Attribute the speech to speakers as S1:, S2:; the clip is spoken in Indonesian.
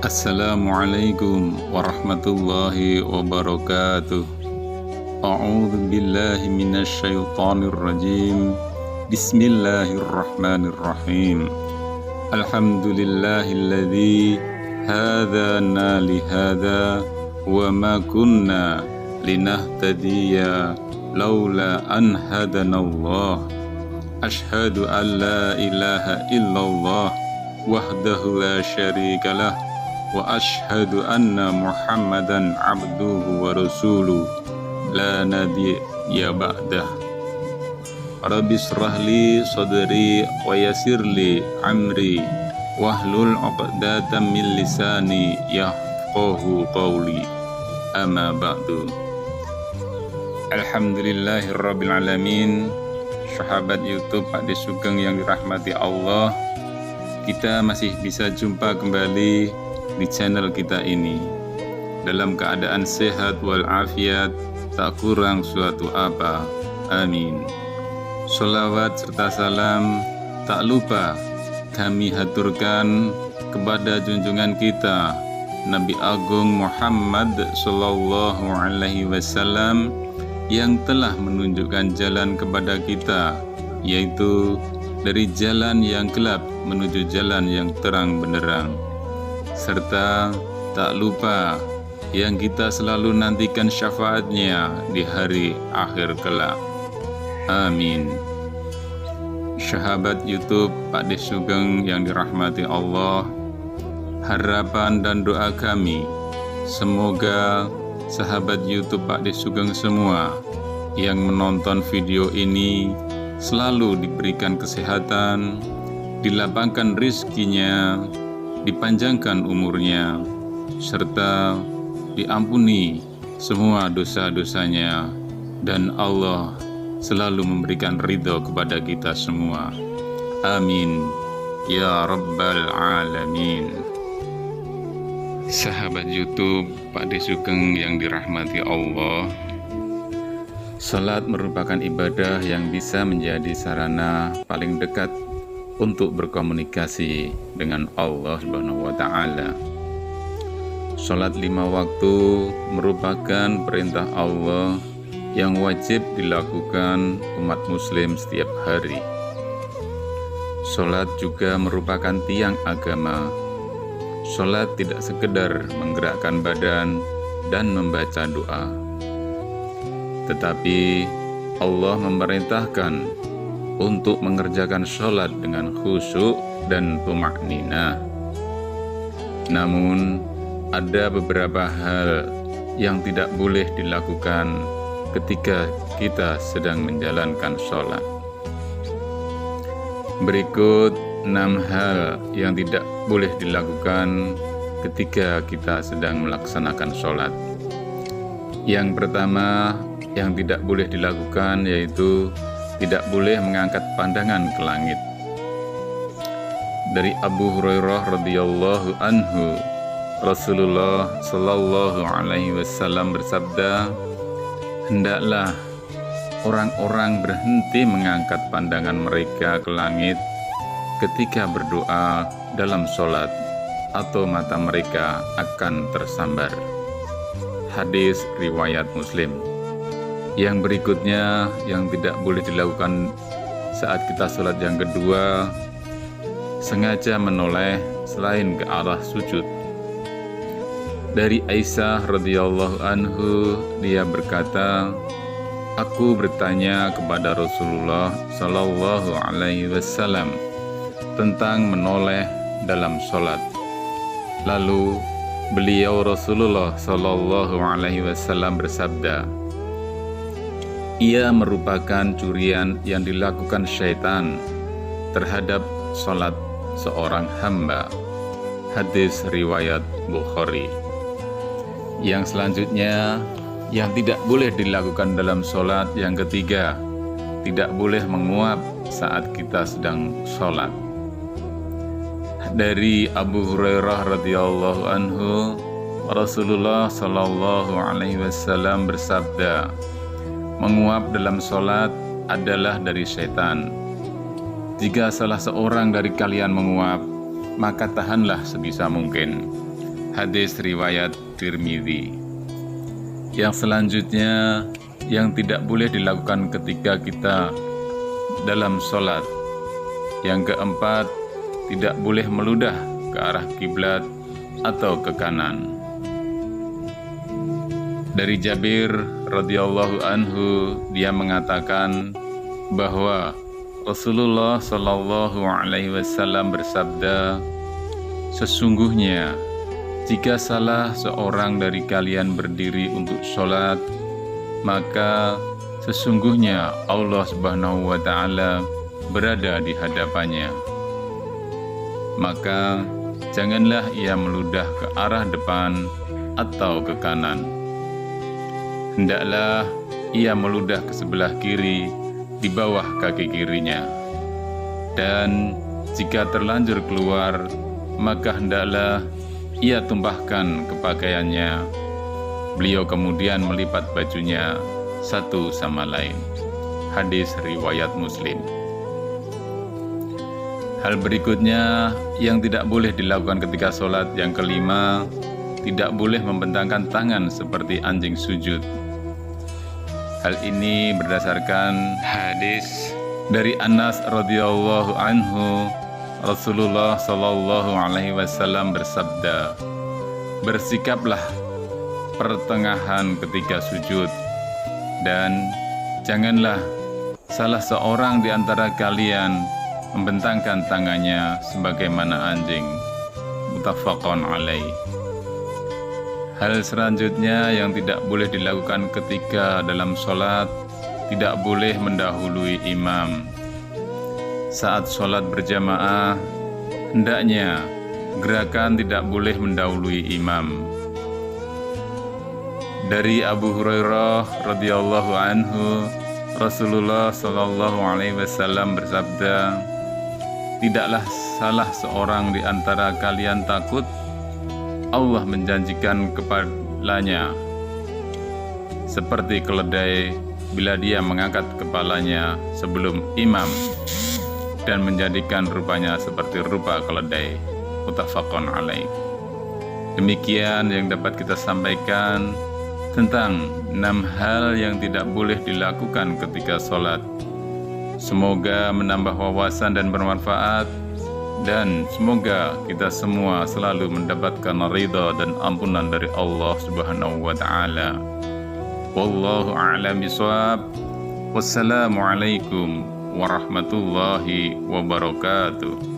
S1: Assalamualaikum warahmatullahi wabarakatuh. A'udzu billahi minasyaitonir rajim. Bismillahirrahmanirrahim. Alhamdulillahilladzi hadana li hadza wa ma kunna linahtadiya laula an hadanallah. Asyhadu an la ilaha illallah wahdahu la syarikalah wa ashhadu anna Muhammadan abduhu wa rasuluh la nabiyya ba'dah. Rabbi shrah li sadri wa yassir li amri wahlul 'uqdatam min lisani yafqahu qawli. Amma ba'du. Alhamdulillahirabbil alamin. Sahabat YouTube Pak De Sugeng yang dirahmati Allah, kita masih bisa jumpa kembali di channel kita ini dalam keadaan sehat walafiat, tak kurang suatu apa. Amin. Sholawat serta salam tak lupa kami haturkan kepada junjungan kita Nabi Agung Muhammad Sallallahu Alaihi Wasallam yang telah menunjukkan jalan kepada kita, yaitu dari jalan yang gelap menuju jalan yang terang benderang. Serta tak lupa yang kita selalu nantikan syafaatnya di hari akhir kelak. Amin. Sahabat YouTube Pak De Sugeng yang dirahmati Allah, harapan dan doa kami semoga sahabat YouTube Pak De Sugeng semua yang menonton video ini selalu diberikan kesehatan, dilapangkan rizkinya, dipanjangkan umurnya, serta diampuni semua dosa-dosanya, dan Allah selalu memberikan ridho kepada kita semua. Amin ya rabbal alamin. Sahabat YouTube Pak De Sugeng yang dirahmati Allah, salat merupakan ibadah yang bisa menjadi sarana paling dekat untuk berkomunikasi dengan Allah Subhanahu wa Ta'ala. Salat 5 waktu merupakan perintah Allah yang wajib dilakukan umat muslim setiap hari. Salat juga merupakan tiang agama. Salat tidak sekedar menggerakkan badan dan membaca doa, tetapi Allah memerintahkan untuk mengerjakan sholat dengan khusyuk dan tumakninah. Namun, ada beberapa hal yang tidak boleh dilakukan ketika kita sedang menjalankan sholat. Berikut 6 hal yang tidak boleh dilakukan ketika kita sedang melaksanakan sholat. Yang pertama yang tidak boleh dilakukan yaitu tidak boleh mengangkat pandangan ke langit. Dari Abu Hurairah radhiyallahu anhu, Rasulullah sallallahu alaihi wasallam bersabda, hendaklah orang-orang berhenti mengangkat pandangan mereka ke langit ketika berdoa dalam sholat, atau mata mereka akan tersambar. Hadis riwayat Muslim. Yang berikutnya yang tidak boleh dilakukan saat kita sholat yang kedua, sengaja menoleh selain ke arah sujud. Dari Aisyah radhiyallahu anhu, dia berkata, aku bertanya kepada Rasulullah sallallahu alaihi wasallam tentang menoleh dalam sholat. Lalu beliau Rasulullah sallallahu alaihi wasallam bersabda, ia merupakan curian yang dilakukan syaitan terhadap sholat seorang hamba. Hadis riwayat Bukhari. Yang selanjutnya yang tidak boleh dilakukan dalam sholat yang ketiga, tidak boleh menguap saat kita sedang sholat. Dari Abu Hurairah radhiyallahu anhu, Rasulullah sallallahu alaihi wasallam bersabda, menguap dalam sholat adalah dari syaitan. Jika salah seorang dari kalian menguap, maka tahanlah sebisa mungkin. Hadis riwayat Tirmidzi. Yang selanjutnya, yang tidak boleh dilakukan ketika kita dalam sholat. Yang keempat, tidak boleh meludah ke arah kiblat atau ke kanan. Dari Jabir radhiyallahu anhu, dia mengatakan bahwa Rasulullah Shallallahu Alaihi Wasallam bersabda, sesungguhnya jika salah seorang dari kalian berdiri untuk sholat, maka sesungguhnya Allah Subhanahu wa Ta'ala berada di hadapannya. Maka janganlah ia meludah ke arah depan atau ke kanan. Hendaklah ia meludah ke sebelah kiri di bawah kaki kirinya. Dan jika terlanjur keluar, maka hendaklah ia tumpahkan ke pakaiannya. Beliau kemudian melipat bajunya satu sama lain. Hadis riwayat Muslim. Hal berikutnya yang tidak boleh dilakukan ketika sholat. Yang kelima, tidak boleh membentangkan tangan seperti anjing sujud. Hal ini berdasarkan hadis dari Anas radhiyallahu anhu. Rasulullah Shallallahu Alaihi Wasallam bersabda, bersikaplah pertengahan ketika sujud, dan janganlah salah seorang di antara kalian membentangkan tangannya sebagaimana anjing. Muttafaqun alaih. Hal selanjutnya yang tidak boleh dilakukan ketika dalam sholat, tidak boleh mendahului imam. Saat sholat berjamaah, hendaknya gerakan tidak boleh mendahului imam. Dari Abu Hurairah radhiyallahu anhu, Rasulullah Shallallahu Alaihi Wasallam bersabda, tidaklah salah seorang di antara kalian takut Allah menjanjikan kepadanya seperti keledai bila dia mengangkat kepalanya sebelum imam dan menjadikan rupanya seperti rupa keledai. Muttafaqun alaih. Demikian yang dapat kita sampaikan tentang 6 hal yang tidak boleh dilakukan ketika sholat. Semoga menambah wawasan dan bermanfaat, dan semoga kita semua selalu mendapatkan ridha dan ampunan dari Allah Subhanahu wa Ta'ala. Wallahu a'lam bishawab. Wassalamualaikum warahmatullahi wabarakatuh.